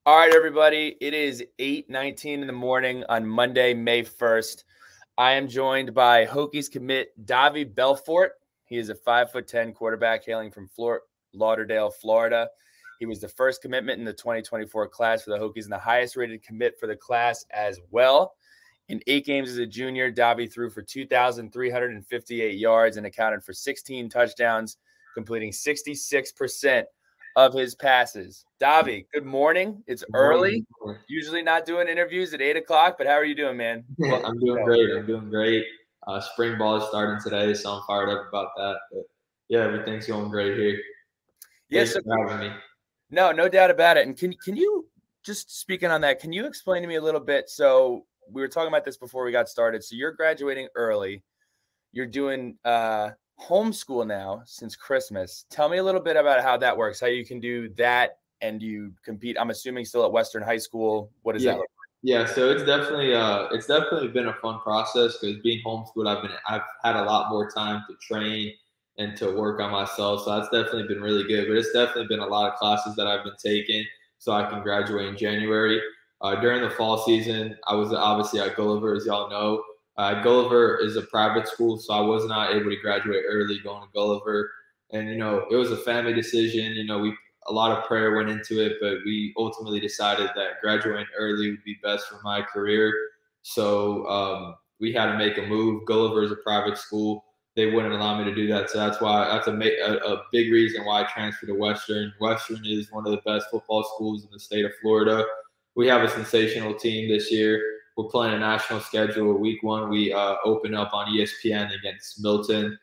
All right, everybody. It is 8:19 in the morning on Monday, May 1st. I am joined by Hokies commit Davi Belfort. He is a 5'10" quarterback hailing from Lauderdale, Florida. He was the first commitment in the 2024 class for the Hokies and the highest rated commit for the class as well. In 8 games as a junior, Davi threw for 2,358 yards and accounted for 16 touchdowns, completing 66% of his passes. Davi, good morning. It's early. Usually not doing interviews at 8 o'clock, but how are you doing, man? I'm doing great. I'm doing great. Spring ball is starting today, so I'm fired up about that. But yeah, everything's going great here. Thanks for having me. No doubt about it. And can you, just speaking on that, can you explain to me a little bit? So we were talking about this before we got started. So you're graduating early. You're doing homeschool now since Christmas. Tell me a little bit about how that works, how you can do that and you compete. I'm assuming still at Western High School. What does that look like? Yeah, so it's definitely been a fun process because being homeschooled, I've had a lot more time to train and to work on myself. So that's definitely been really good. But it's definitely been a lot of classes that I've been taking so I can graduate in January. During the fall season, I was obviously at Gulliver, as y'all know. Gulliver is a private school, so I was not able to graduate early going to Gulliver. And, it was a family decision. A lot of prayer went into it, but we ultimately decided that graduating early would be best for my career. So we had to make a move. Gulliver is a private school. They wouldn't allow me to do that. So that's a big reason why I transferred to Western. Western is one of the best football schools in the state of Florida. We have a sensational team this year. We're playing a national schedule. Week 1, we open up on ESPN against Milton.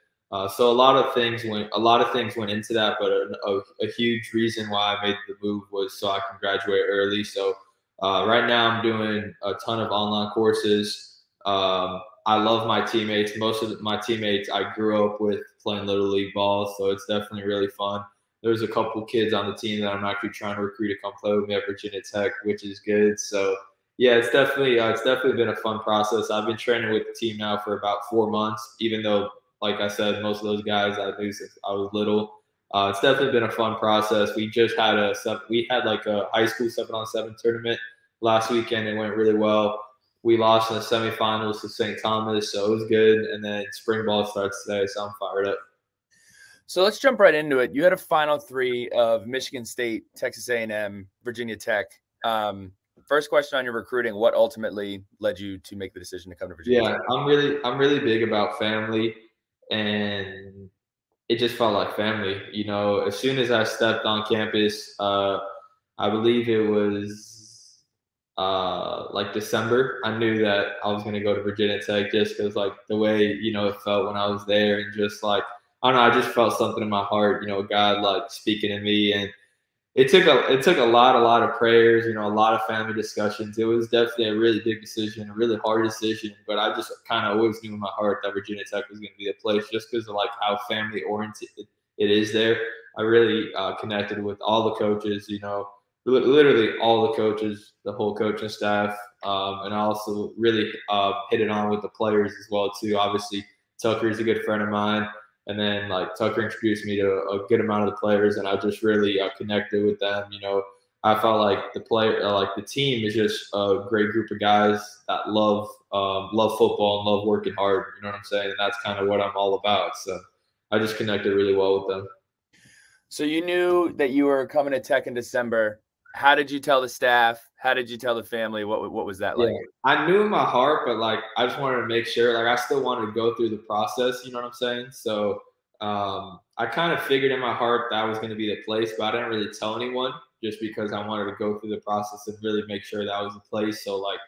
So a lot of things went into that, but a huge reason why I made the move was so I can graduate early. So right now I'm doing a ton of online courses. I love my teammates. Most of my teammates I grew up with playing Little League ball, so it's definitely really fun. There's a couple kids on the team that I'm actually trying to recruit to come play with me at Virginia Tech, which is good. So yeah, it's definitely been a fun process. I've been training with the team now for about 4 months, even though, like I said, most of those guys I knew since I was little. It's definitely been a fun process. We had like a high school 7-on-7 tournament last weekend. It went really well. We lost in the semifinals to St. Thomas, so it was good. And then spring ball starts today, so I'm fired up. So let's jump right into it. You had a final 3 of Michigan State, Texas A&M, Virginia Tech. First question on your recruiting: what ultimately led you to make the decision to come to Virginia Tech? I'm really big about family, and it just felt like family. As soon as I stepped on campus, I believe it was like December, I knew that I was going to go to Virginia Tech just because like the way, it felt when I was there, and just like, I don't know, I just felt something in my heart, God like speaking to me. And it took a lot of prayers, a lot of family discussions. It was definitely a really big decision, a really hard decision, but I just kind of always knew in my heart that Virginia Tech was going to be the place just because of like how family oriented it is there. I really connected with all the coaches, literally all the coaches, the whole coaching staff, and I also really hit it on with the players as well too. Obviously, Tucker is a good friend of mine. And then like Tucker introduced me to a good amount of the players, and I just really connected with them. I felt like the team is just a great group of guys that love football and love working hard. You know what I'm saying? And that's kind of what I'm all about. So I just connected really well with them. So you knew that you were coming to Tech in December. How did you tell the staff? How did you tell the family? What was that like? I knew in my heart, but like I just wanted to make sure. Like I still wanted to go through the process. You know what I'm saying? So I kind of figured in my heart that was going to be the place, but I didn't really tell anyone just because I wanted to go through the process and really make sure that was the place. So like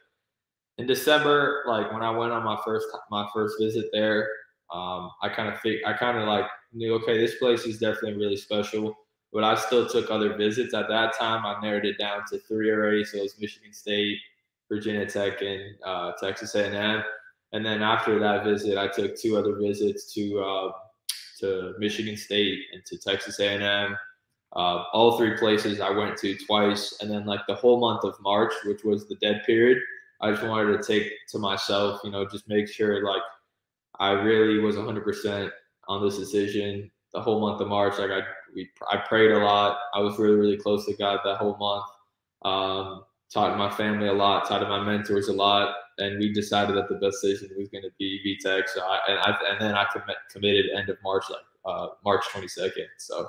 in December, like when I went on my first visit there, I kind of like knew, okay, this place is definitely really special. But I still took other visits. At that time, I narrowed it down to 3 already. So it was Michigan State, Virginia Tech, and Texas A&M. And then after that visit, I took 2 other visits to Michigan State and to Texas A&M. All 3 places I went to twice. And then like the whole month of March, which was the dead period, I just wanted to take to myself, just make sure like I really was 100% on this decision. The whole month of March, like I prayed a lot. I was really, really close to God that whole month. Talked to my family a lot, talked to my mentors a lot, and we decided that the best decision was going to be VTech. So and then I committed end of March, like March 22nd. So.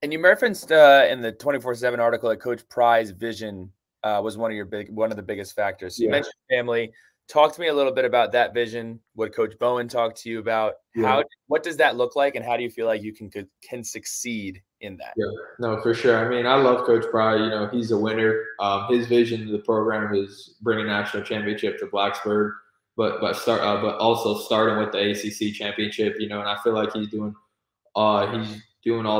And you referenced in the 24/7 article that Coach Pry's vision was one of the biggest factors. So you mentioned family. Talk to me a little bit about that vision. What Coach Bowen talked to you about. What does that look like, and how do you feel like you can succeed in that? Yeah, no, for sure. I mean, I love Coach Pry. You know, he's a winner. His vision of the program is bring a national championship to Blacksburg, but also starting with the ACC championship. You know, and I feel like he's doing all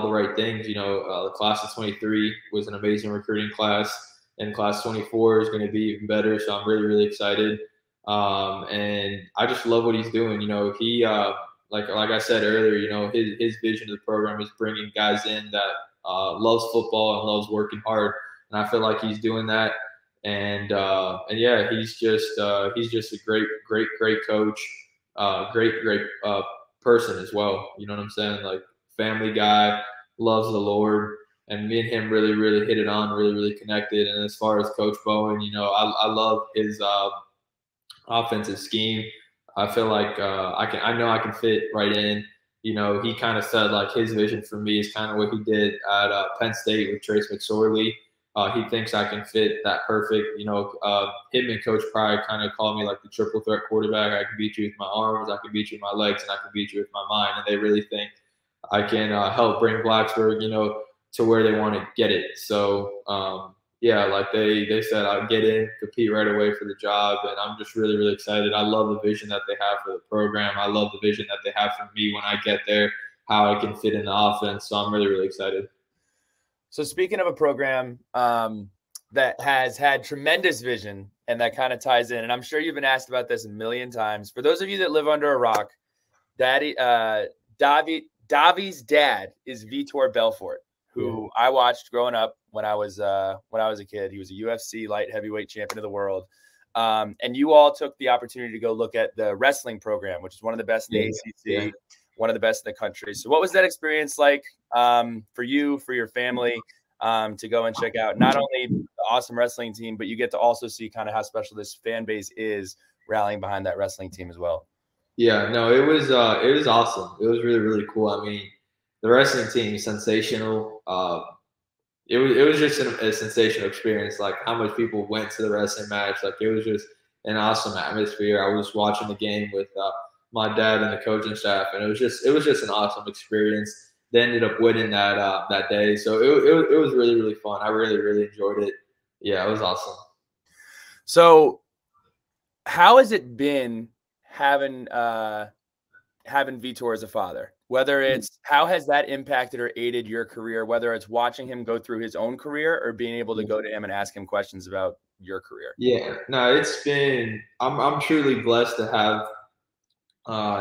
the right things. You know, the class of 23 was an amazing recruiting class, and class 24 is going to be even better. So I'm really, really excited. And I just love what he's doing. You know, he like I said earlier, you know, his vision of the program is bringing guys in that loves football and loves working hard, and I feel like he's doing that. And yeah, he's just a great coach, great person as well. You know what I'm saying? Like family guy, loves the Lord, and me and him really hit it on, really connected. And as far as Coach Bowen, you know, I love his offensive scheme. I feel like I know I can fit right in. You know, he kind of said like his vision for me is kind of what he did at Penn State with Trace McSorley. He thinks I can fit that perfect. You know, him and Coach Pry kind of call me like the triple threat quarterback. I can beat you with my arms, I can beat you with my legs, and I can beat you with my mind. And they really think I can help bring Blacksburg, you know, to where they want to get it. So yeah, like they said, I'll get in, compete right away for the job, and I'm just really excited. I love the vision that they have for the program. I love the vision that they have for me when I get there, how I can fit in the offense. So I'm really excited. So speaking of a program that has had tremendous vision and that kind of ties in, and I'm sure you've been asked about this a million times. For those of you that live under a rock, Davi's dad is Vitor Belfort, who I watched growing up when I was a kid. He was a UFC light heavyweight champion of the world. And you all took the opportunity to go look at the wrestling program, which is one of the best in the ACC, one of the best in the country. So what was that experience like for you, for your family, to go and check out not only the awesome wrestling team, but you get to also see kind of how special this fan base is rallying behind that wrestling team as well? Yeah, no, it was awesome. It was really cool. I mean, the wrestling team is sensational. It was just a sensational experience. Like how much people went to the wrestling match. Like it was just an awesome atmosphere. I was watching the game with my dad and the coaching staff, and it was just an awesome experience. They ended up winning that day, so it was really fun. I really enjoyed it. Yeah, it was awesome. So, how has it been having Vitor as a father? Whether it's how has that impacted or aided your career, whether it's watching him go through his own career or being able to go to him and ask him questions about your career? Yeah, no, I'm truly blessed to have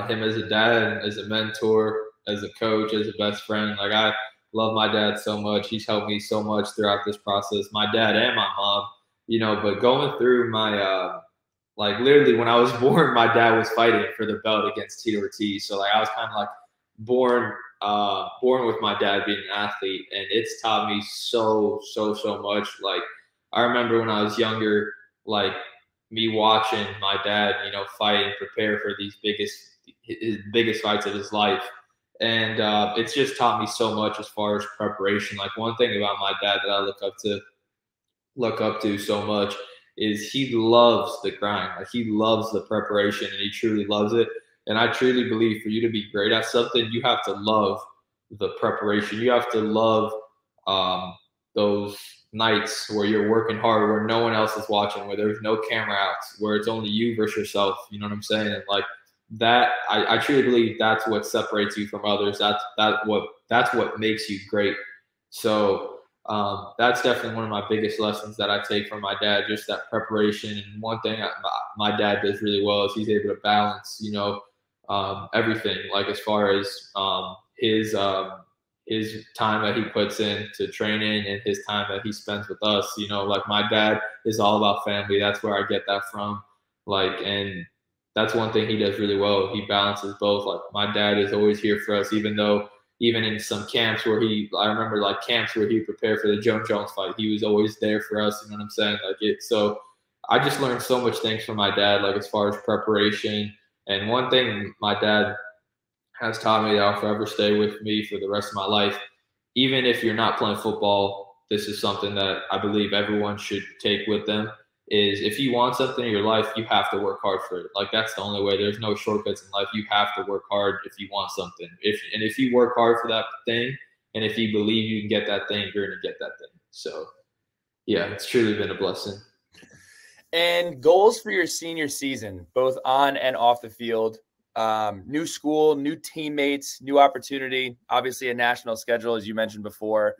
him as a dad, as a mentor, as a coach, as a best friend. Like I love my dad so much. He's helped me so much throughout this process. My dad and my mom, you know, but going through my like literally when I was born, my dad was fighting for the belt against Tito Ortiz. So like I was kind of like born with my dad being an athlete, and it's taught me so much. Like I remember when I was younger, like me watching my dad, you know, fight and prepare for his biggest fights of his life. And it's just taught me so much as far as preparation. Like one thing about my dad that I look up to so much is he loves the grind. Like he loves the preparation, and he truly loves it. And I truly believe for you to be great at something, you have to love the preparation. You have to love those nights where you're working hard, where no one else is watching, where there's no camera outs, where it's only you versus yourself. You know what I'm saying? And like that, I truly believe that's what separates you from others. That's what makes you great. So that's definitely one of my biggest lessons that I take from my dad, just that preparation. And one thing my dad does really well is he's able to balance, you know, everything, like as far as his time that he puts into training and his time that he spends with us. You know, like my dad is all about family. That's where I get that from. Like, and that's one thing he does really well. He balances both. Like my dad is always here for us, even though even in some camps where I remember like camps where he prepared for the Joe Jones fight. He was always there for us. You know what I'm saying? So I just learned so much things from my dad, like as far as preparation. And one thing my dad has taught me that I'll forever stay with me for the rest of my life. Even if you're not playing football, this is something that I believe everyone should take with them, is if you want something in your life, you have to work hard for it. Like that's the only way. There's no shortcuts in life. You have to work hard if you want something. If you work hard for that thing, and if you believe you can get that thing, you're going to get that thing. So yeah, it's truly been a blessing. And goals for your senior season, both on and off the field. New school, new teammates, new opportunity, obviously a national schedule, as you mentioned before.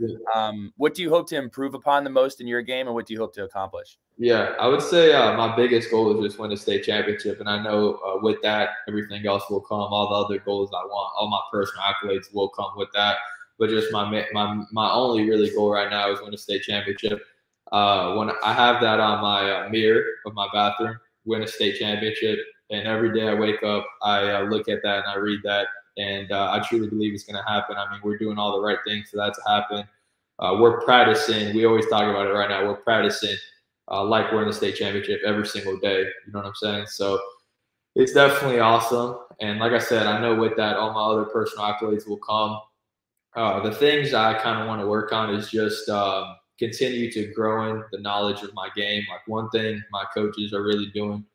What do you hope to improve upon the most in your game, and what do you hope to accomplish? Yeah, I would say my biggest goal is just win a state championship. And I know with that, everything else will come. All the other goals I want, all my personal accolades will come with that. But just my only really goal right now is win a state championship. When I have that on my mirror of my bathroom, win a state championship. And every day I wake up, I look at that and I read that. And I truly believe it's going to happen. I mean, we're doing all the right things for that to happen. We're practicing. We always talk about it right now. We're practicing like we're in the state championship every single day. You know what I'm saying? So it's definitely awesome. And like I said, I know with that, all my other personal accolades will come. The things I kind of want to work on is just continue to grow in the knowledge of my game. Like one thing my coaches are really doing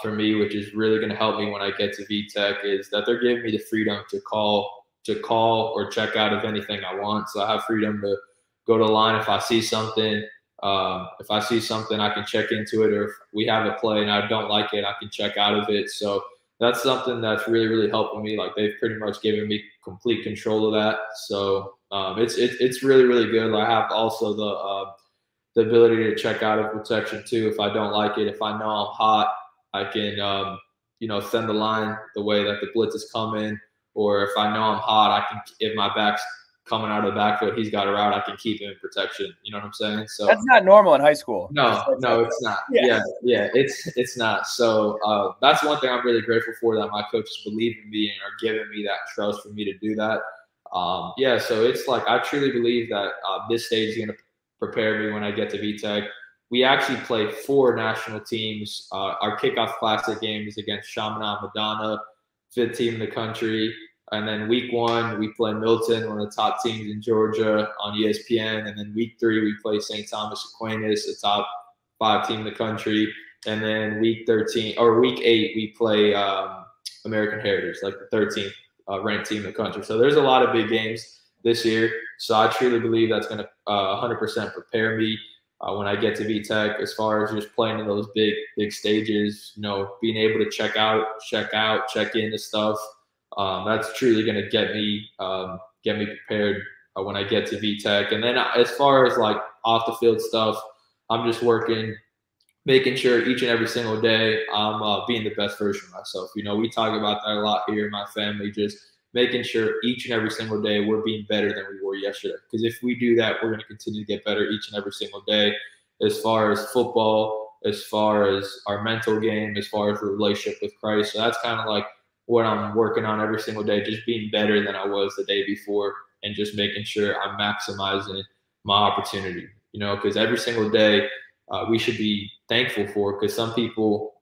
for me, which is really going to help me when I get to VTech, is that they're giving me the freedom to call or check out of anything I want. So I have freedom to go to the line if I see something. If I see something, I can check into it, or if we have a play and I don't like it, I can check out of it. So that's something that's really, really helping me. Like they've pretty much given me complete control of that. So it's really, really good. I have also the ability to check out of protection too. If I don't like it, if I know I'm hot, I can send the line the way that the blitz is coming. Or if I know I'm hot, I can, if my back's coming out of the backfoot, he's got a route, I can keep him in protection. You know what I'm saying? So that's not normal in high school. No, it's not. Yeah, it's not. So that's one thing I'm really grateful for, that my coaches believe in me and are giving me that trust for me to do that. So it's like I truly believe that this stage is going to prepare me when I get to VTech. We actually play 4 national teams. Our kickoff classic game is against Chaminade Madonna, 5th team in the country. And then week 1, we play Milton, one of the top teams in Georgia, on ESPN. And then week 3, we play St. Thomas Aquinas, a top 5 team in the country. And then week 8, we play American Heritage, like the 13th ranked team in the country. So there's a lot of big games this year. So I truly believe that's going to 100% prepare me when I get to VTech, as far as just playing in those big stages, being able to check into stuff. That's truly going to get me prepared when I get to VTech. And then as far as like off the field stuff, I'm just making sure each and every single day I'm being the best version of myself. We talk about that a lot here in my family, just making sure each and every single day we're being better than we were yesterday. Because if we do that, we're going to continue to get better each and every single day, as far as football, as far as our mental game, as far as relationship with Christ. So that's kind of like what I'm working on every single day, just being better than I was the day before, and just making sure I'm maximizing my opportunity, because every single day we should be thankful for, because some people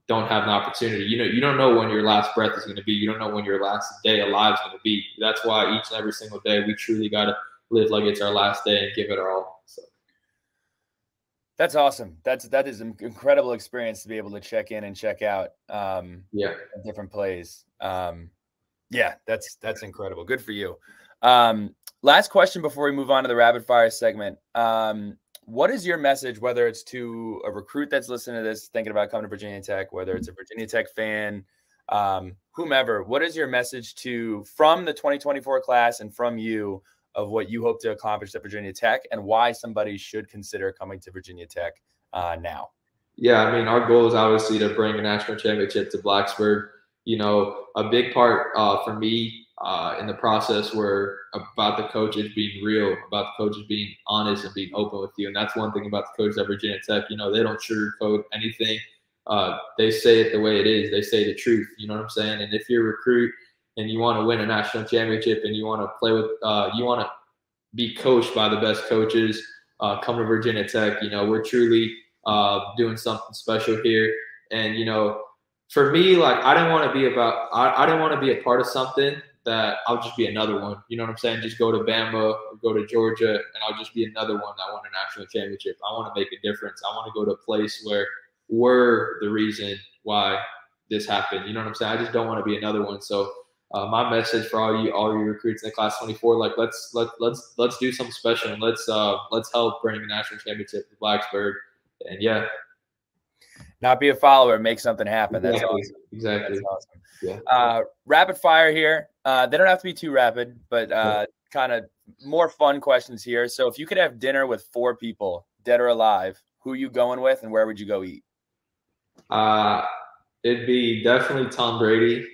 don't have an opportunity. You don't know when your last breath is going to be. You don't know when your last day alive is going to be. That's why each and every single day we truly got to live like it's our last day and give it our all. So. That's awesome. That is an incredible experience to be able to check in and check out. Different plays. That's incredible. Good for you. Last question before we move on to the rapid fire segment. What is your message, whether it's to a recruit that's listening to this, thinking about coming to Virginia Tech, whether it's a Virginia Tech fan, whomever, what is your message from the 2024 class and from you of what you hope to accomplish at Virginia Tech, and why somebody should consider coming to Virginia Tech now? Yeah, I mean, our goal is obviously to bring a national championship to Blacksburg. A big part for me in the process were about the coaches being real, about the coaches being honest and being open with you. And that's one thing about the coaches at Virginia Tech. They don't sugarcoat anything. They say it the way it is. They say the truth. You know what I'm saying? And if you're a recruit and you want to win a national championship, and you want to play with, you want to be coached by the best coaches, come to Virginia Tech. You know, we're truly doing something special here. And, you know, for me, like, I didn't want to be I didn't want to be a part of something that I'll just be another one. You know what I'm saying? Just go to Bama or go to Georgia, and I'll just be another one that won a national championship. I want to make a difference. I want to go to a place where we're the reason why this happened. You know what I'm saying? I just don't want to be another one. So my message for all you recruits in the class 24, like, let's do something special, and let's help bring a national championship to Blacksburg. And yeah. Not be a follower, make something happen. That's Exactly. awesome. Exactly. That's awesome. Yeah. Rapid fire here. They don't have to be too rapid, but kind of more fun questions here. So if you could have dinner with 4 people, dead or alive, who are you going with, and where would you go eat? It'd be definitely Tom Brady.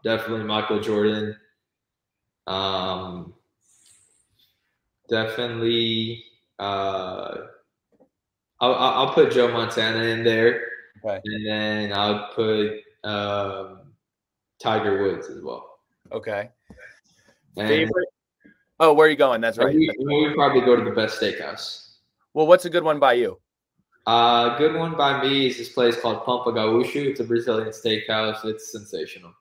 Definitely Michael Jordan. Definitely. I'll put Joe Montana in there, okay, and then I'll put Tiger Woods as well. Okay. And favorite? Oh, where are you going? That's right. We probably go to the best steakhouse. Well, what's a good one by you? Good one by me is this place called Pampa Gaúcho. It's a Brazilian steakhouse. It's sensational.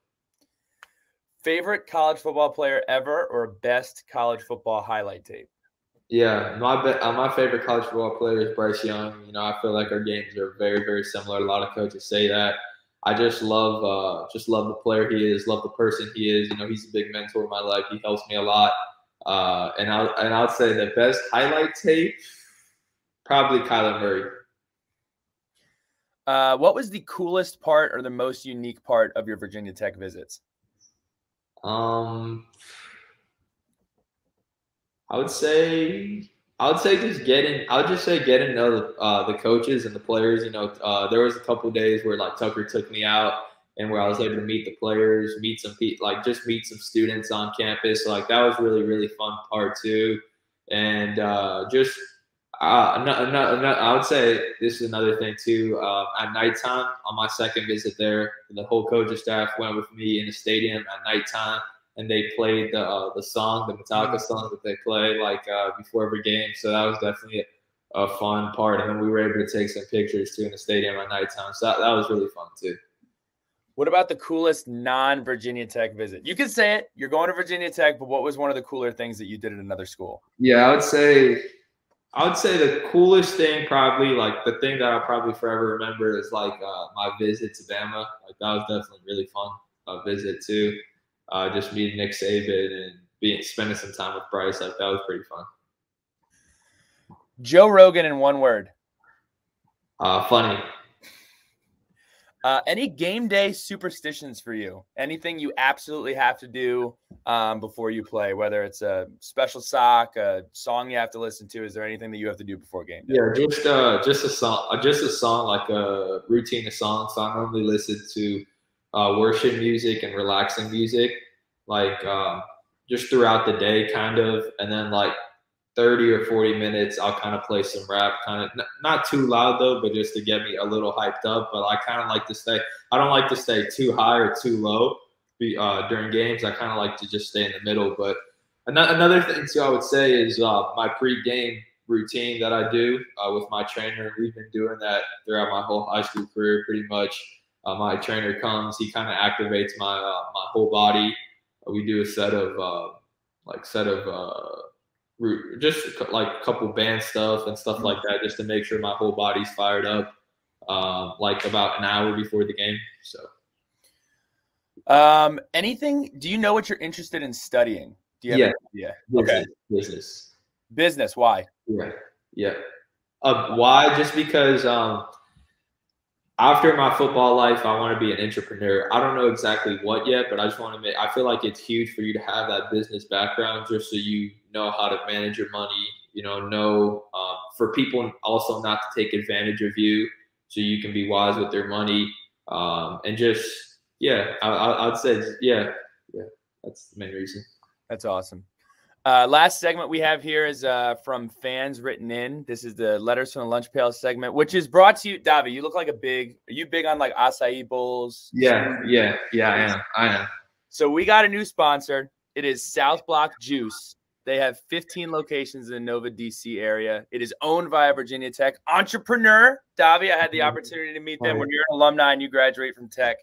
Favorite college football player ever, or best college football highlight tape? Yeah, my favorite college football player is Bryce Young. You know, I feel like our games are very, very similar. A lot of coaches say that. I just love the player he is, love the person he is. You know, he's a big mentor in my life. He helps me a lot. And I'll say the best highlight tape, probably Kyler Murray. What was the coolest part or the most unique part of your Virginia Tech visits? I would say just getting to know the coaches and the players. You know, there was a couple of days where like Tucker took me out and where I was able to meet the players, meet some people, like just meet some students on campus. So, like, that was really, really fun part too. And I would say this is another thing too. At nighttime on my second visit there, the whole coaching staff went with me in the stadium at nighttime. And they played the song, the Metallica song that they play before every game. So that was definitely a fun part. And then we were able to take some pictures too in the stadium at nighttime. So that was really fun too. What about the coolest non-Virginia Tech visit? You can say it. You're going to Virginia Tech, but what was one of the cooler things that you did at another school? Yeah, I would say the coolest thing, probably, like the thing that I'll probably forever remember, is like my visit to Bama. Like, that was definitely really fun visit too. Just meeting Nick Saban and spending some time with Bryce, like, that was pretty fun. Joe Rogan in one word. Funny. Any game day superstitions for you? Anything you absolutely have to do before you play, whether it's a special sock, a song you have to listen to? Is there anything that you have to do before game day? Yeah, just a song, like a routine of songs. So I normally listen to worship music and relaxing music, like just throughout the day, kind of, and then like 30 or 40 minutes, I'll kind of play some rap, kind of not too loud though, but just to get me a little hyped up. But I kind of like to stay. I don't like to stay too high or too low during games. I kind of like to just stay in the middle. But another thing too, I would say, is my pre-game routine that I do with my trainer. We've been doing that throughout my whole high school career, pretty much. My trainer comes, he kind of activates my whole body. We do a set of just like a couple band stuff and stuff like that, just to make sure my whole body's fired up, like about an hour before the game. So, anything? Do you know what you're interested in studying? Do you have an idea? Business. Why? Yeah. Why? Just because after my football life, I want to be an entrepreneur. I don't know exactly what yet, but I just want to I feel like it's huge for you to have that business background, just so you know how to manage your money, for people also not to take advantage of you, so you can be wise with their money. And just, I'd say, that's the main reason. That's awesome. Last segment we have here is from fans written in. This is the Letters from the Lunch Pail segment, which is brought to you. Davi, you look like are you big on like acai bowls? Yeah, I am. So we got a new sponsor. It is South Block Juice. They have 15 locations in the Nova, DC area. It is owned by a Virginia Tech entrepreneur. Davi, I had the opportunity to meet them when you're an alumni and you graduate from Tech.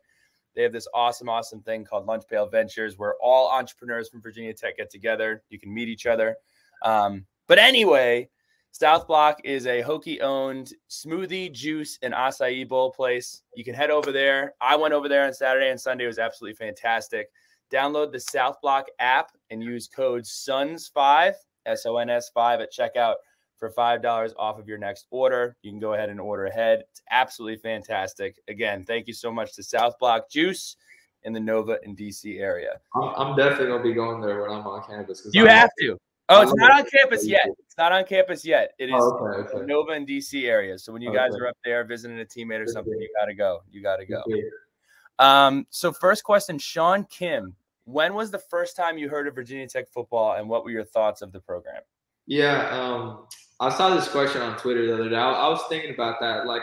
They have this awesome thing called Lunch Pail Ventures where all entrepreneurs from Virginia Tech get together. You can meet each other. But anyway, South Block is a Hokie-owned smoothie, juice, and acai bowl place. You can head over there. I went over there on Saturday and Sunday. It was absolutely fantastic. Download the South Block app and use code SONS5, SONS5 at checkout for $5 off of your next order. You can go ahead and order ahead. It's absolutely fantastic. Again, thank you so much to South Block Juice in the Nova and DC area. I'm definitely going to be going there when I'm on campus. You have to. Oh, it's not on campus yet. It's not on campus yet. It is okay. Nova and DC area. So when you guys are up there visiting a teammate or something, you got to go. You got to go. So first question, Sean Kim. When was the first time you heard of Virginia Tech football and what were your thoughts of the program? Yeah, I saw this question on Twitter the other day. I was thinking about that. Like,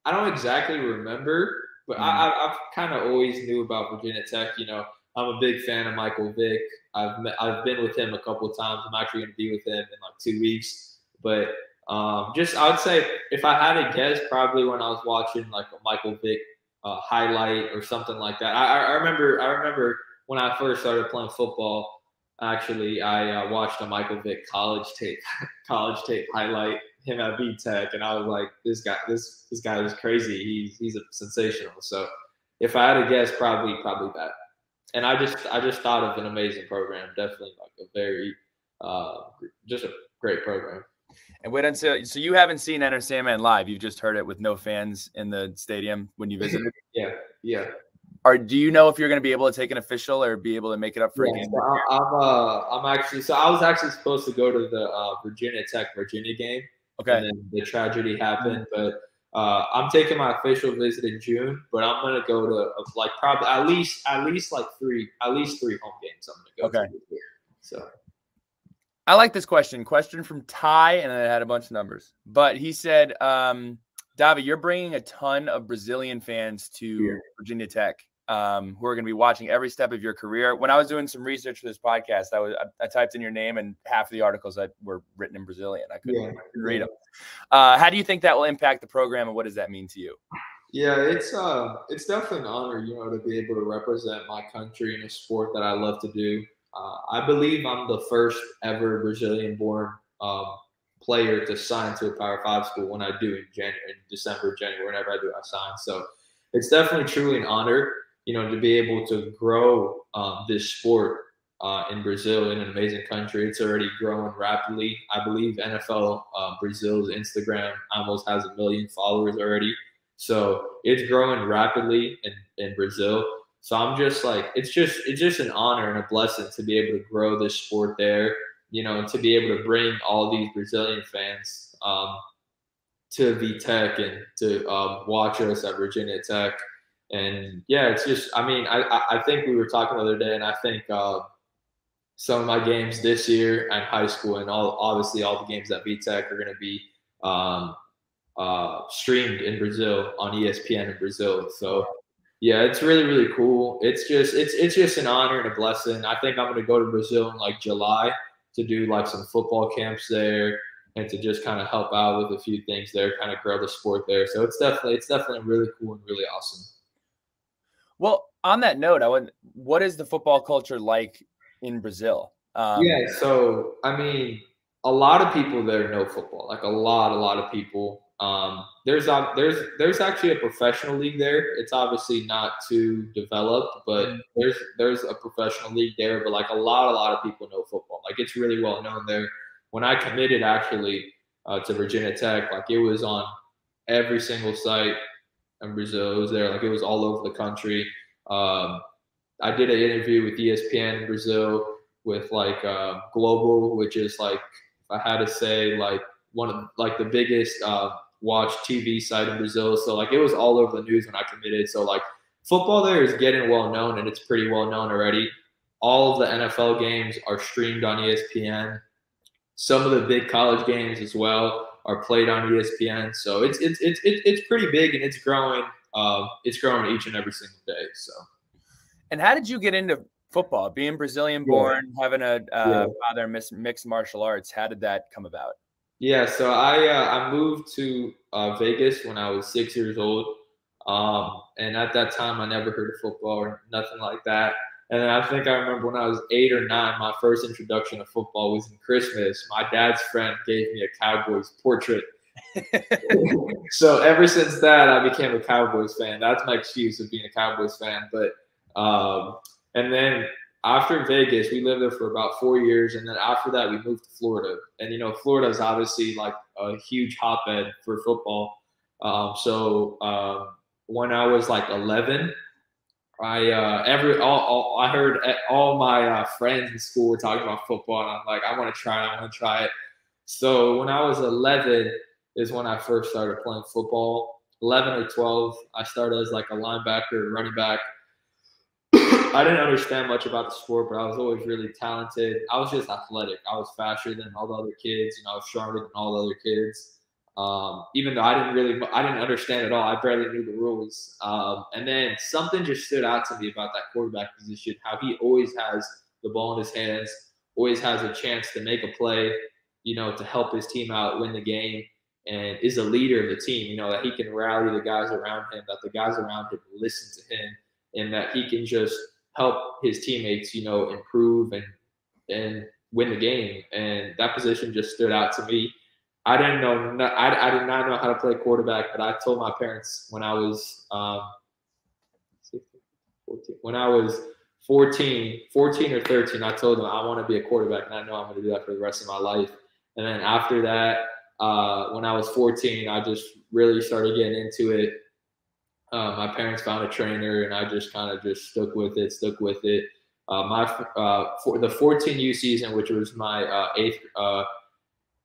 I don't exactly remember, but I've kind of always knew about Virginia Tech. You know, I'm a big fan of Michael Vick. I've been with him a couple of times. I'm actually going to be with him in like 2 weeks. But I would say if I had to guess, probably when I was watching like a Michael Vick highlight or something like that. I remember when I first started playing football. Actually, I watched a Michael Vick college tape highlight him at VTech, and I was like, this guy is crazy. He's a sensational. So if I had to guess, probably that. And I just thought of an amazing program. Definitely like a very just a great program. And wait until so you haven't seen Enter Sandman live. You've just heard it with no fans in the stadium when you visited. Yeah. Do you know if you're going to be able to take an official or be able to make it up for a game? So I was actually supposed to go to the Virginia Tech game. Okay. And then the tragedy happened, but I'm taking my official visit in June. But I'm gonna go to like probably at least like three home games. I'm gonna go to this year. So. I like this question. Question from Ty, and then it had a bunch of numbers. But he said, Davi, you're bringing a ton of Brazilian fans to Virginia Tech. Who are going to be watching every step of your career. When I was doing some research for this podcast, I typed in your name and half of the articles that were written in Brazilian. I couldn't read them. How do you think that will impact the program, and what does that mean to you? Yeah, it's definitely an honor, to be able to represent my country in a sport that I love to do. I believe I'm the first ever Brazilian-born player to sign to a Power 5 school when I do in December, January, whenever I do, I sign. So it's definitely truly an honor. To be able to grow this sport in Brazil, in an amazing country. It's already growing rapidly. I believe NFL Brazil's Instagram almost has 1 million followers already. So it's growing rapidly in Brazil. So I'm just like, it's just an honor and a blessing to be able to grow this sport there, and to be able to bring all these Brazilian fans to VTech and to watch us at Virginia Tech. And yeah, it's just, I think we were talking the other day, and I think some of my games this year at high school and obviously all the games at VTech are going to be streamed in Brazil on ESPN in Brazil. So yeah, it's really, really cool. It's just an honor and a blessing. I think I'm going to go to Brazil in like July to do like some football camps there and to just kind of help out with a few things there, kind of grow the sport there. So it's definitely really cool and really awesome. Well, on that note, what is the football culture like in Brazil? So a lot of people there know football, like a lot of people. There's actually a professional league there. It's obviously not too developed, but there's a professional league there. But like a lot of people know football. Like it's really well known there. When I committed actually to Virginia Tech, like it was on every single site in Brazil. It was there, like it was all over the country. I did an interview with ESPN in Brazil with like Global, which is like, if I had to say, like one of like the biggest watch TV site in Brazil. So like it was all over the news when I committed. So like football there is getting well known, and it's pretty well known already. All of the NFL games are streamed on ESPN. Some of the big college games as well are played on ESPN. So it's pretty big, and it's growing. It's growing each and every single day. So, And how did you get into football? Being Brazilian born, having a father mixed martial arts, how did that come about? Yeah, so I moved to Vegas when I was 6 years old, and at that time I never heard of football or nothing like that. And then I think I remember when I was 8 or 9, my first introduction to football was in Christmas. My dad's friend gave me a Cowboys portrait. So ever since that, I became a Cowboys fan. That's my excuse of being a Cowboys fan. But and then after Vegas, we lived there for about 4 years, and then after that, we moved to Florida. And Florida is obviously like a huge hotbed for football. When I was like 11, I heard all my friends in school were talking about football, and I'm like, I want to try it. So when I was 11 is when I first started playing football. 11 or 12, I started as like a linebacker, running back. I didn't understand much about the sport, but I was always really talented. I was just athletic. I was faster than all the other kids. I was stronger than all the other kids. Even though I didn't understand at all. I barely knew the rules. And then something just stood out to me about that quarterback position, how he always has the ball in his hands, always has a chance to make a play, to help his team out, win the game, and is a leader of the team, that he can rally the guys around him, that the guys around him listen to him, and that he can just help his teammates, improve and win the game. And that position just stood out to me. I did not know how to play quarterback, but I told my parents when I was 14 or 13, I told them I want to be a quarterback, and I know I'm going to do that for the rest of my life. And then after that, when I was 14, I just really started getting into it. My parents found a trainer, and I just kind of just stuck with it. For the 14U season, which was my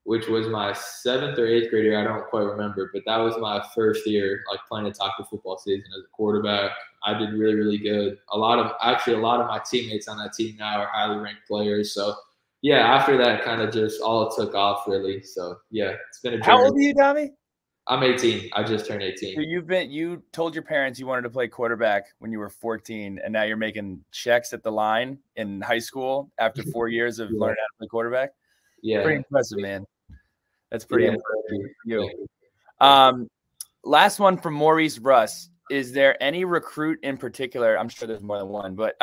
my 7th or 8th grade year, I don't quite remember, but that was my first year like playing a tackle football season as a quarterback. I did really, really good. A lot of my teammates on that team now are highly ranked players. So yeah, after that, kind of just all took off really. So yeah, it's been a journey. How old are you, Davi? I'm 18. I just turned 18. So you told your parents you wanted to play quarterback when you were 14, and now you're making checks at the line in high school after 4 years of learning how to play quarterback. Yeah, pretty impressive, man. That's pretty impressive for you. Last one from Maurice Russ. Is there any recruit in particular? I'm sure there's more than one, but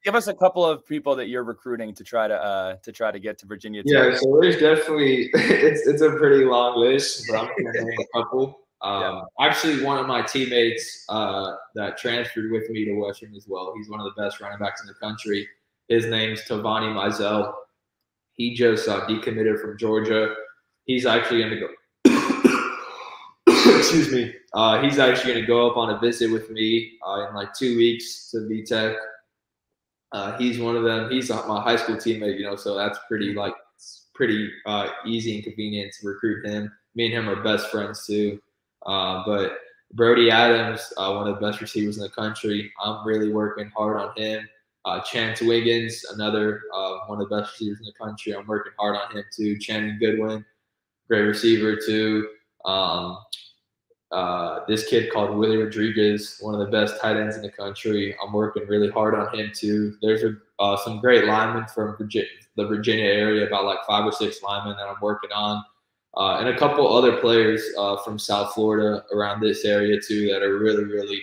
give us a couple of people that you're recruiting to try to get to Virginia Tech. Yeah, so there's definitely it's a pretty long list, but I'm going to name a couple. Actually, one of my teammates that transferred with me to Western as well. He's one of the best running backs in the country. His name's Tavani Mizell. He just decommitted from Georgia. He's actually going to go. Excuse me. He's actually going to go up on a visit with me in like 2 weeks to VTech. He's one of them. He's my high school teammate, so that's pretty easy and convenient to recruit him. Me and him are best friends too. But Brody Adams, one of the best receivers in the country, I'm really working hard on him. Chance Wiggins, another one of the best receivers in the country, I'm working hard on him too. Channing Goodwin, great receiver too. This kid called Willie Rodriguez, one of the best tight ends in the country. I'm working really hard on him too. There's some great linemen from the Virginia area, about like 5 or 6 linemen that I'm working on, and a couple other players from South Florida around this area too that are really, really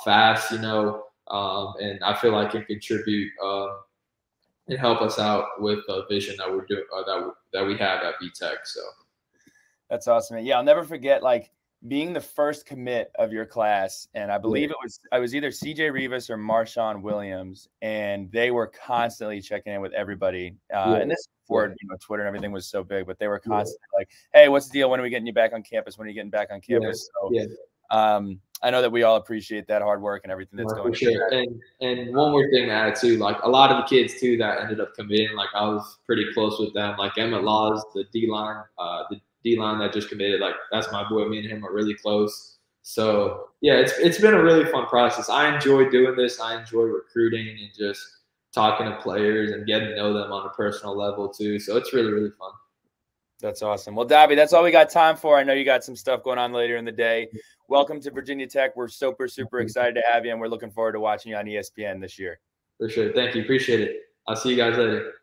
fast, and I feel like can contribute and help us out with the vision that we're doing that we have at VTech. So that's awesome. Yeah, I'll never forget being the first commit of your class, and I believe I was either CJ Rivas or Marshawn Williams, and they were constantly checking in with everybody. And this before Twitter and everything was so big, but they were constantly like, "Hey, what's the deal? When are we getting you back on campus? When are you getting back on campus?" So, I know that we all appreciate that hard work and everything that's going on. And one more thing to add too, like a lot of the kids too that ended up committing, like I was pretty close with them. Like Emmett Laws, the D-line that just committed, like that's my boy. Me and him are really close. So yeah, it's been a really fun process. I enjoy doing this. I enjoy recruiting and just talking to players and getting to know them on a personal level too. So it's really, really fun. That's awesome. Well, Davi, that's all we got time for. I know you got some stuff going on later in the day. Welcome to Virginia Tech. We're super excited to have you, and we're looking forward to watching you on ESPN this year. For sure. Thank you. Appreciate it. I'll see you guys later.